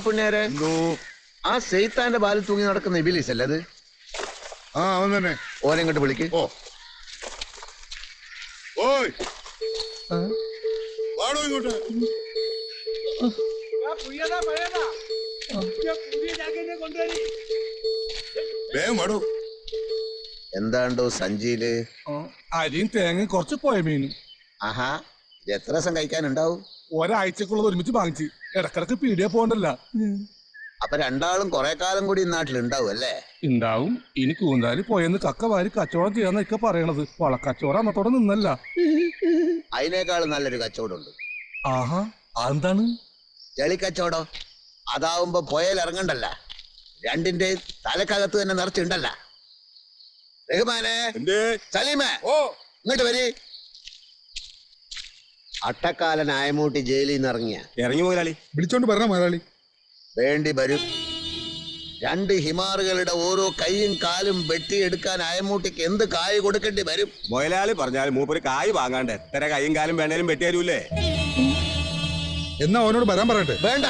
പുണ്യാരെ ആ സെയ്ത്താന്റെ ബാലിൽ തൂങ്ങി നടക്കുന്ന ഇബിലീസ് അല്ലേ അത്? ആ അവൻ തന്നെ. ഓനെ ഇങ്ങോട്ട് വിളിക്ക്. ഓയ് വാടോ ഇങ്ങോട്ട്. വേഗം വാടോ. എന്താണ്ടോ സഞ്ചിയില്? അരിയും തേങ്ങയും കുറച്ച് പോയ മീനും. ആഹാ, ഇത് എത്ര ദിവസം കഴിക്കാനുണ്ടാവും? ഒരാഴ്ചക്കുള്ളത് ഒരുമിച്ച് വാങ്ങിച്ച് ഇടക്കിടക്ക് പീടിയ പോകണ്ടല്ല. അപ്പൊ രണ്ടാളും കൊറേ കാലം കൂടി നാട്ടിലുണ്ടാവും അല്ലേ? ഉണ്ടാവും. ഇനി കൂന്താലി പോയെന്ന് ചക്ക വാരി കച്ചവടം ചെയ്യാന്നൊക്കെ പറയണത്. വളക്കച്ചവടം അന്നത്തോടെ നിന്നല്ല. അതിനേക്കാളും നല്ലൊരു കച്ചവടം ഉണ്ട്. ആഹാ, അതെന്താണ്? ചെളിക്കച്ചവടം. അതാവുമ്പോ പുഴയിൽ ഇറങ്ങണ്ടല്ല, രണ്ടിന്റെ തലക്കകത്ത് തന്നെ നിറച്ചുണ്ടല്ല. റഹ്മാനെ, സലീമേ, ഇങ്ങോട്ട് വരി. അട്ടക്കാലൻ ആയമൂട്ടി ജയിലിൽ നിന്ന് ഇറങ്ങി മുതലാളി. വിളിച്ചോണ്ട് പറഞ്ഞ മുതലാളി. വേണ്ടി വരും. രണ്ട് ഹിമാറുകളുടെ ഓരോ കൈയും കാലും വെട്ടിയെടുക്കാൻ അയമൂട്ടിക്ക് എന്ത് കായ് കൊടുക്കേണ്ടി വരും? മുതലാളി പറഞ്ഞാൽ മൂപ്പര് കായ് വാങ്ങാണ്ട് എത്ര കൈയും കാലും വേണേലും വെട്ടിയാലൂല്ലേ? എന്നാ അവനോട് വരാൻ പറയട്ടെ. വേണ്ട,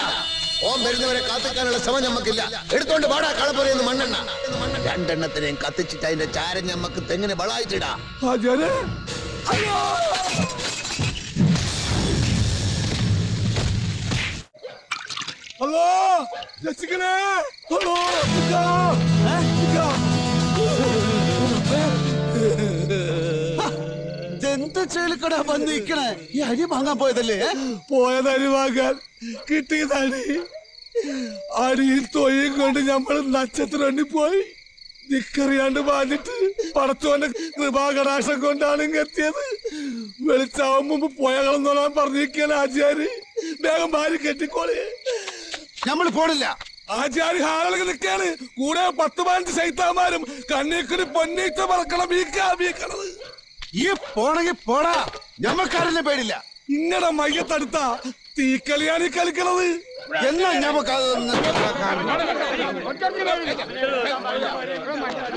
ഓൻ വരുന്നവരെ കാത്തിക്കാനുള്ള ശ്രമം ഞമ്മക്കില്ല. എടുത്തോണ്ട് പാടാ കളപ്പുരയെന്ന് മണ്ണെണ്ണ. രണ്ടെണ്ണത്തിനെയും കത്തിച്ചിട്ട് അതിന്റെ ചാരം ഞമ്മക്ക് തെങ്ങിന് വളായിട്ടിടാ. ഹലോ, രക്ഷിക്കണേ. ഹലോ, എന്ത് ചേലിക്കട വന്നിരിക്കണേ? ഈ അരി വാങ്ങാൻ പോയതല്ലേ? പോയതരി വാങ്ങാൻ കിട്ടിയതടി. അടിയും തൊയ്യും കൊണ്ട് ഞമ്മള് നക്ഷത്രം പോയി. നിക്കറിയാണ്ട് വാങ്ങിട്ട് പടച്ചോന്റെ കൃപാകടാശം കൊണ്ടാണ് എത്തിയത്. വെളിച്ചാവും മുമ്പ് പോയകളെന്നോളാൻ പറഞ്ഞിരിക്കുകയാണ് ആചാര്. വേഗം ഭാര്യ കെട്ടിക്കോളി. നമ്മള് പോണില്ല. ആചാര് ഹാളിൽ നിൽക്കാണ്. കൂടെ 10-15 സൈത്താന്മാരും കണ്ണീക്കിന് പൊന്നീച്ച പറക്കണം. വീക്കണത് ഈ പോണെങ്കിൽ പോടാ, ഞമ്മക്കാരെല്ലാം പേടില്ല. ഇങ്ങനെ മയ്യത്തടുത്ത തീക്കളിയാണ് ഈ കളിക്കണത്. എന്നാ ഞമ്മക്ക്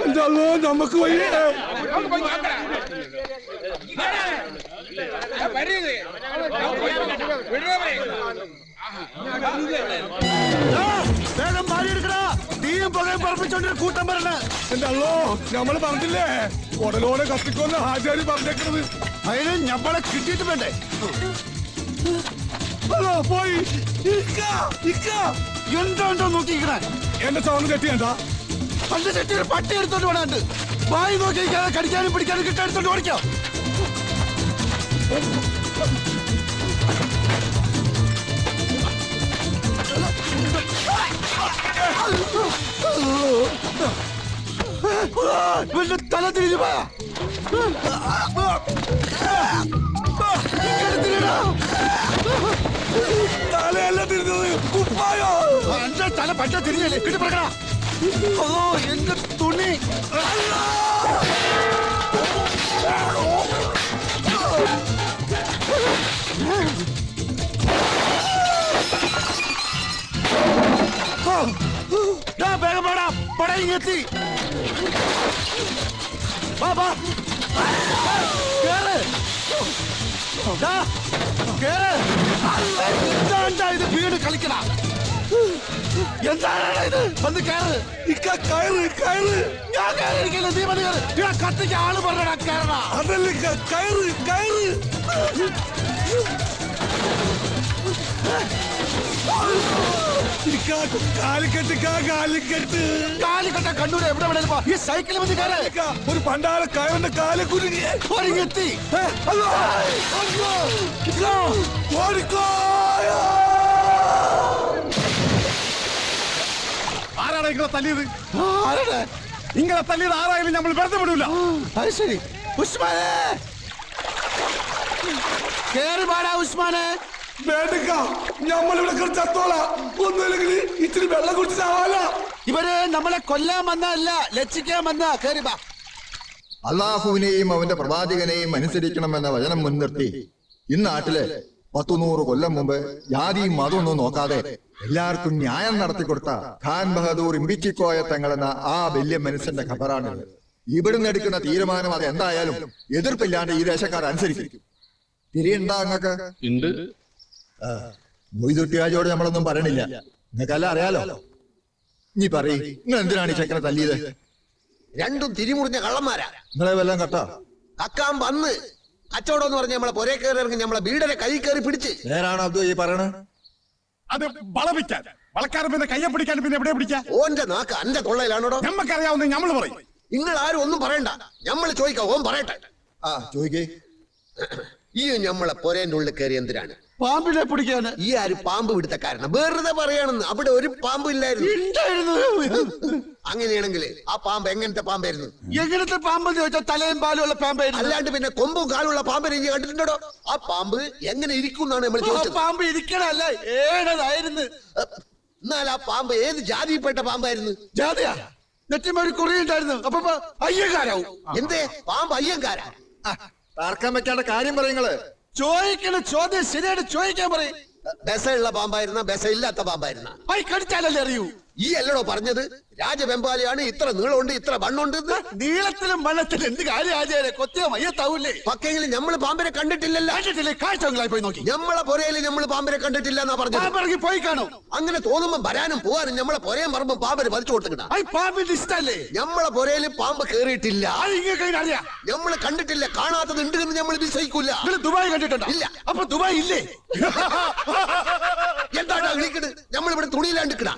എന്തല്ലോ നമുക്ക് വയ്യേ. വേഗം ഭാര്യ എടുക്കടാ. തീയും പുകയും പറപ്പിച്ചോണ്ടിരുന്ന കൂട്ടം വരണേ. എന്തല്ലോ നമ്മള് പറഞ്ഞില്ലേ ഉടലോടെ കത്തിക്കൊന്ന് ആചാരി പറഞ്ഞേക്കണത്. അതിന് ഞമ്മളെ കിട്ടിയിട്ട് വേണ്ടേ? ഹലോ, പോയി. എന്തോ നോക്കിക്കണേ. എന്റെ സൗണ്ട് കെട്ടിയണ്ടാ. പണ്ട് ചെട്ടിയൊരു പട്ടി എടുത്തോണ്ട് വേണാണ്ട് വായി നോക്കിയിരിക്കാതെ കടിക്കാനും പിടിക്കാനും കിട്ടാൻ എടുത്തോണ്ട് ഓടിക്കോ. തല തിരിഞ്ഞു പോയാ തലയല്ല തിരിഞ്ഞത്, കുപ്പായോ. എന്റെ തല പറ്റ തിരിഞ്ഞല്ലേ കിട്ടിപ്പറക്കണ. അതോ എന്റെ തുണി. വേഗം പാടാ, പടയിങ്ങെത്തി. ഇത് വീട് കളിക്കണ. എന്താണ് ഇത്? വന്ന് കയറ്. കയറ്. ഞാൻ കയറിയിരിക്കില്ല, നീ മതി കയറ്. കത്തിക്ക് ആള് പറഞ്ഞ കയറണ. അതല്ലേ കയറ്. കാലിക്കട്ട കണ്ണൂര് എവിടെ വേണേലും ഈ സൈക്കിൾ മതി കയറ്. ഒരു പണ്ടാല കയറിന്റെ കാല് കുരുങ്ങി ഒരുങ്ങെത്തി. ആരാണ് ഇങ്ങളെ തല്ലിയത്? ആരാണ് ഇങ്ങളെ തല്ലിയത്? ആരായാലും നമ്മൾ വെറുതെ വിടൂല. അത് ശരി. ഉസ്മാനെ കേറി പാടാ. ഉസ്മാനെ വേണ്ടക്ക, നമ്മളിവിടെ ചത്തോളാ. ഒന്നുമില്ലെങ്കിൽ ഇച്ചിരി വെള്ളം കുടിച്ചാവാല. ഇവര് നമ്മളെ കൊല്ലാൻ വന്നല്ല, ലക്ഷിക്കാൻ വന്ന. കേറി ബാ. അള്ളാഹുവിനെയും അവന്റെ പ്രവാചകനെയും അനുസരിക്കണമെന്ന വചനം മുൻനിർത്തി ഇന്നാട്ടില് 100 കൊല്ലം മുമ്പ് ജാതിയും മതമൊന്നും നോക്കാതെ എല്ലാവർക്കും ന്യായം നടത്തിക്കൊടുത്ത ഖാൻ ബഹദൂർ ഇമ്പിച്ചിക്കോയ തങ്ങളെന്ന ആ വലിയ മനുഷ്യന്റെ ഖബറാണിത്. ഇവിടുന്ന് എടുക്കുന്ന തീരുമാനം അത് എന്തായാലും എതിർപ്പില്ലാണ്ട് ഈ ദേശക്കാർ അനുസരിക്കും. തിരിയുണ്ടാ അങ്ങക്ക് ഉണ്ട്. മൊയ്തുട്ടിയാജോട് നമ്മളൊന്നും പറയണില്ല, നിങ്ങൾക്കെല്ലാം അറിയാലോ. നീ പറയ്, നിങ്ങൾ എന്തിനാണ് ഈ ചെക്കനെ തല്ലിയത്? രണ്ടും തിരിമുറിഞ്ഞ കള്ളന്മാരാ. നിങ്ങളെ വല്ലതും കട്ടോ? കക്കാൻ വന്ന് കച്ചവടം എന്ന് പറഞ്ഞ നമ്മളെ പൊരേ കയറി ഇറങ്ങി നമ്മളെ വീടരെ കൈ കയറി പിടിച്ച്. നേരാണോ അബ്ദു ഈ പറയണ? അത് വളപിക്കാൻ വളക്കാരൻ പിന്നെ കയ്യെ പിടിക്കാൻ പിന്നെ എവിടെ പിടിക്കാൻ? ഓന്റെ നാക്ക് അന്റെ തൊള്ളയിലാണോടോ? നമ്മക്കറിയാവുന്ന നമ്മൾ പറയും. നിങ്ങൾ ആരും ഒന്നും പറയണ്ട, നമ്മൾ ചോദിക്കാം, ഓൻ പറയട്ടെ. ചോദിക്കേ. ഈ ഞമ്മളെ പൊരേന്റെ ഉള്ളിൽ കയറി എന്തിനാണ്? പാമ്പിനെ പിടിക്കാന്. ഈ ആര് പാമ്പ് പിടുത്ത കാരണം? വെറുതെ പറയാണെന്ന്, അവിടെ ഒരു പാമ്പ് ഇല്ലായിരുന്നു. അങ്ങനെയാണെങ്കിൽ ആ പാമ്പ് എങ്ങനത്തെ പാമ്പായിരുന്നു? എങ്ങനത്തെ പാമ്പെന്ന് ചോദിച്ചാൽ തലയും പാലുള്ള പാമ്പായിരുന്നു. അല്ലാണ്ട് പിന്നെ കൊമ്പും കാലുള്ള പാമ്പിനെ ഇനി കണ്ടിട്ടുണ്ടോ? ആ പാമ്പ് എങ്ങനെ ഇരിക്കും എന്നാണ് നമ്മൾ ചോദിച്ചത്. പാമ്പ് ഇരിക്കണല്ല, ഏഴതായിരുന്നു. എന്നാൽ ആ പാമ്പ് ഏത് ജാതിയിൽപ്പെട്ട പാമ്പായിരുന്നു? ജാതിയാ? നെറ്റിമ ഒരു കുറിയുണ്ടായിരുന്നു. അപ്പൊ അയ്യക്കാരാവും. എന്തേ പാമ്പ് അയ്യങ്കാരാ? തർക്കം വെക്കാണ്ട കാര്യം പറയുങ്ങള്. ചോദിക്കണ ചോദ്യം ശരിയായിട്ട് ചോദിക്കാൻ പറയും. ബെസയുള്ള പാമ്പായിരുന്ന ബെസ ഇല്ലാത്ത പാമ്പായിരുന്ന? കടിച്ചാലല്ലേ അറിയൂ. ഈ അല്ലടോ പറഞ്ഞത് രാജവെമ്പാലയാണ്, ഇത്ര നീളമുണ്ട് ഇത്ര വണ്ണുണ്ട്. നീളത്തിലും വണ്ണത്തിലും എന്ത് കാര്യം ആചാര്യ? കൊത്തിയ മയ്യത്താവൂലേ? പക്കെങ്കിലും നമ്മള് പാമ്പിനെ കണ്ടിട്ടില്ലല്ലോ. കാഴ്ചകളായി പോയി നോക്കി. നമ്മളെ പൊരയില് നമ്മള് പാമ്പിനെ കണ്ടിട്ടില്ല എന്നാ പറഞ്ഞത്. പോയി കാണും. അങ്ങനെ തോന്നുമ്പോ വരാനും പോവാനും നമ്മളെ പൊരയും പറമ്പും പാമ്പിന് വലിച്ചു കൊടുത്തിട്ടാ. പാമ്പിന്റെ ഇഷ്ടല്ലേ? നമ്മളെ പൊരയില് പാമ്പ് കേറിയിട്ടില്ല, അറിയാം. നമ്മള് കണ്ടിട്ടില്ല. കാണാത്തത് ഉണ്ട് എന്ന് നമ്മൾ വിശ്വസിക്കൂല. ദുബായ് കണ്ടിട്ടുണ്ടോ? ഇല്ല. അപ്പൊ ദുബായ് ഇല്ലേ? എന്താടാ വിളിക്കണ്? നമ്മളിവിടെ തുണിയിലാണ്ടിക്കണ.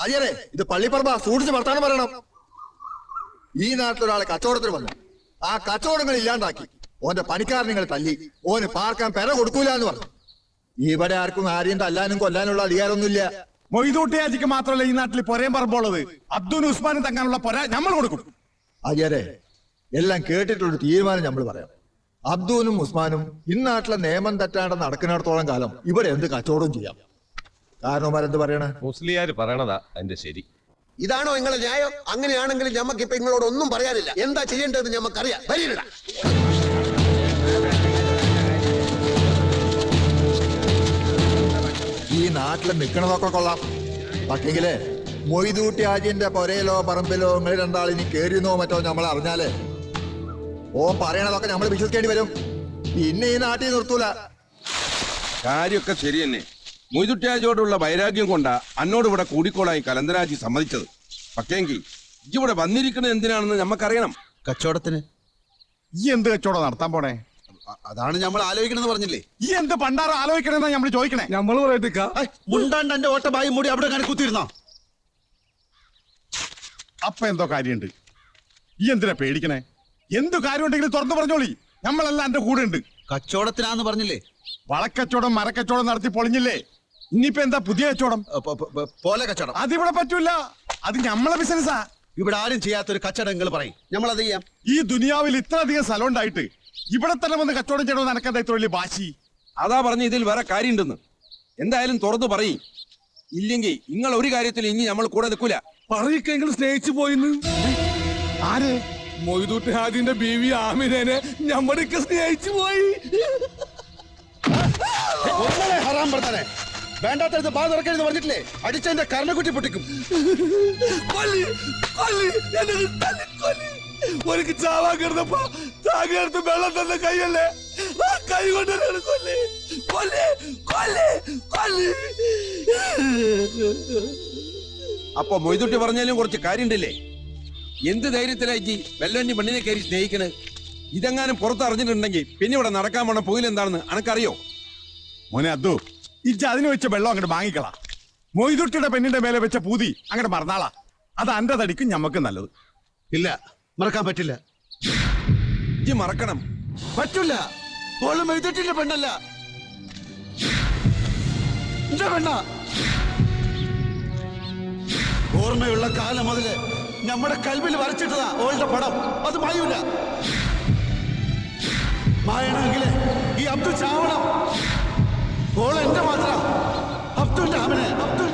അയ്യരെ, ഇത് പള്ളിപ്പറമ്പ, സൂക്ഷിച്ച് വർത്താനം പറയണം. ഈ നാട്ടിലൊരാളെ കച്ചവടത്തിന് വന്നു, ആ കച്ചവടങ്ങൾ ഇല്ലാണ്ടാക്കി ഓന്റെ പണിക്കാരനെ തല്ലി, ഓന് പാർക്കാൻ പെര കൊടുക്കൂല എന്ന് പറഞ്ഞു. ഇവിടെ ആർക്കും ആരെയും തല്ലാനും കൊല്ലാനുള്ള അധികാരമൊന്നുമില്ല. മൊയ്തൂട്ടിയാജിക്ക് മാത്രമല്ല ഈ നാട്ടിൽ പൊരയും പറമ്പോളത്. അബ്ദുൽ ഉസ്മാനും തങ്ങാനുള്ള പൊര നമ്മൾ കൊടുക്കും. അയ്യരെ, എല്ലാം കേട്ടിട്ടുള്ളൊരു തീരുമാനം നമ്മൾ പറയാം. അബ്ദുനും ഉസ്മാനും ഇന്നാട്ടിലെ നിയമം തെറ്റാണ്ട് നടക്കുന്നിടത്തോളം കാലം ഇവിടെ എന്ത് കച്ചവടവും ചെയ്യാം. കാരണവന്മാരെന്ത് പറയണേ? മുസ്ലിയാര് പറയണതാ അതിന്റെ ശരി. ഇതാണോ നിങ്ങളെ ന്യായം? അങ്ങനെയാണെങ്കിൽ ഞമ്മക്ക് ഇപ്പൊ നിങ്ങളോട് ഒന്നും പറയാനില്ല. എന്താ ചെയ്യേണ്ടതെന്ന് ഞമ്മക്കറിയാം. വരീടാ. ഈ നാട്ടിൽ നിൽക്കണതൊക്കെ കൊള്ളാം, പക്ഷെങ്കിലേ മൊയ്തൂട്ടി ആജിന്റെ പൊരയിലോ പറമ്പിലോ നിങ്ങൾ രണ്ടാളിനി കേറിയെന്നോ മറ്റോ നമ്മൾ അറിഞ്ഞാലേ ഓ പറയണതൊക്കെ നമ്മൾ വിശ്വസിക്കേണ്ടി വരും. പിന്നെ ഈ നാട്ടിൽ നിർത്തൂല. കാര്യമൊക്കെ ശരി തന്നെ. മൊയ്തുട്ടിയാജോടുള്ള വൈരാഗ്യം കൊണ്ടാ അന്നോട് ഇവിടെ കൂടിക്കോളായി കലന്തരാജി സമ്മതിച്ചത്. പക്ഷേങ്കിൽ ഇവിടെ വന്നിരിക്കുന്നത് എന്തിനാണെന്ന് നമ്മക്കറിയണം. കച്ചവടത്തിന്. ഈ എന്ത് കച്ചവടം നടത്താൻ പോണേ? അതാണ് നമ്മൾ ആലോചിക്കണെന്ന് പറഞ്ഞില്ലേ? ഈ എന്ത് പണ്ടാറ് ആലോചിക്കണെന്നാ നമ്മൾ ചോദിക്കണേ? നമ്മൾ പറയത്തേക്ക മുണ്ടാണ്ട് എന്റെ ഓട്ട ബായി മൂടി അവിടെ കണക്ക് കുത്തിയിരുന്നോ? അപ്പൊ എന്തോ കാര്യമുണ്ട്. ഈ എന്തിനാ പേടിക്കണേ? എന്തു കാര്യം ഉണ്ടെങ്കിലും തുറന്നു പറഞ്ഞോളി, നമ്മളെല്ലാം എന്റെ കൂടെ ഉണ്ട്. കച്ചവടത്തിനാന്ന് പറഞ്ഞില്ലേ? വളക്കച്ചവടം മരക്കച്ചവടം നടത്തി പൊളിഞ്ഞില്ലേ? ഇനിയിപ്പോ എന്താ പുതിയ കച്ചവടം? പോലെ കച്ചവടം അതിവിടെ പറ്റൂല. അത് നമ്മളെ ബിസിനസ്സാ. ഇവിടെ ആരും ചെയ്യാത്തൊരു കച്ചവടം നിങ്ങൾ പറയും, നമ്മളത് ചെയ്യാം. ഈ ദുനിയാവിൽ ഇത്രയധികം സ്ഥലം ഉണ്ടായിട്ട് ഇവിടെ തന്നെ വന്ന് കച്ചവടം ചെയ്യണമെന്ന് എനക്കെന്താ ഇത്ര വലിയ ബാശി? അതാ പറഞ്ഞ ഇതിൽ വേറെ കാര്യമുണ്ടെന്ന്. എന്തായാലും തുറന്നു പറയും. ഇല്ലെങ്കിൽ നിങ്ങൾ ഒരു കാര്യത്തിൽ ഇനി നമ്മൾ കൂടെ നിൽക്കൂല. പറയിക്കെങ്കിലും സ്നേഹിച്ചു പോയിന്ന്. ആര്? മൊയ്തൂട്ടി ഹാജിന്റെ ബീവി ആമിനെ ഞമ്മടൊക്കെ സ്നേഹിച്ചു പോയി. ഹറാം പറഞ്ഞേ, വേണ്ടാത്തടുത്ത് ബാ തുറക്കരുത് പറഞ്ഞിട്ടില്ലേ? അടിച്ചതിന്റെ കർണക്കുറ്റി പൊട്ടിക്കും. ഒരിക്കൽ ചാവാൻ കിടന്നപ്പോ താകെടുത്ത് വെള്ളം തന്ന കൈയല്ലേ, ആ കൈ കൊണ്ട് കൊല്ലേ കൊല്ലേ കൊല്ലേ കൊല്ലേ. അപ്പൊ മൊയ്തുട്ടി പറഞ്ഞാലും കുറച്ച് കാര്യമുണ്ടല്ലേ? എന്ത് ധൈര്യത്തിലായി വെല്ലൊന്നി പെണ്ണിനെ കയറി സ്നേഹിക്കണ്? ഇതെങ്ങാനും പുറത്ത് അറിഞ്ഞിട്ടുണ്ടെങ്കിൽ പിന്നെ ഇവിടെ നടക്കാൻ പോണ പുകിൽ എന്താണെന്ന് അനക്കറിയോ? മോനെ അദ്ദു, ഇജ്ജ് അതിന് വെച്ച വെള്ളം അങ്ങോട്ട് വാങ്ങിക്കളാ. മൊയ്തുട്ടിയുടെ പെണ്ണിന്റെ മേലെ വെച്ച പൂതി അങ്ങോട്ട് മറന്നാളാ. അത് അന്റെ തടിക്കും ഞമ്മക്ക് നല്ലത്. ഇല്ല, മറക്കാൻ പറ്റില്ല. ഇജ്ജ് മറക്കണം. പറ്റൂല. ഓളും എഴുതിട്ടില്ല, പെണ്ണല്ല എന്റെ പെണ്ണ. ഓർമ്മയുള്ള കാലം മുതല് നമ്മുടെ കൽവിൽ വരച്ചിട്ടതാ ഓളുടെ പടം. അത് മായൂല. മായണമെങ്കില് ഈ അബ്ദു ചാവണം. ഓൾ എന്റെ മാത്രം. അബ്ദുന്റെ അവനെ, അബ്ദു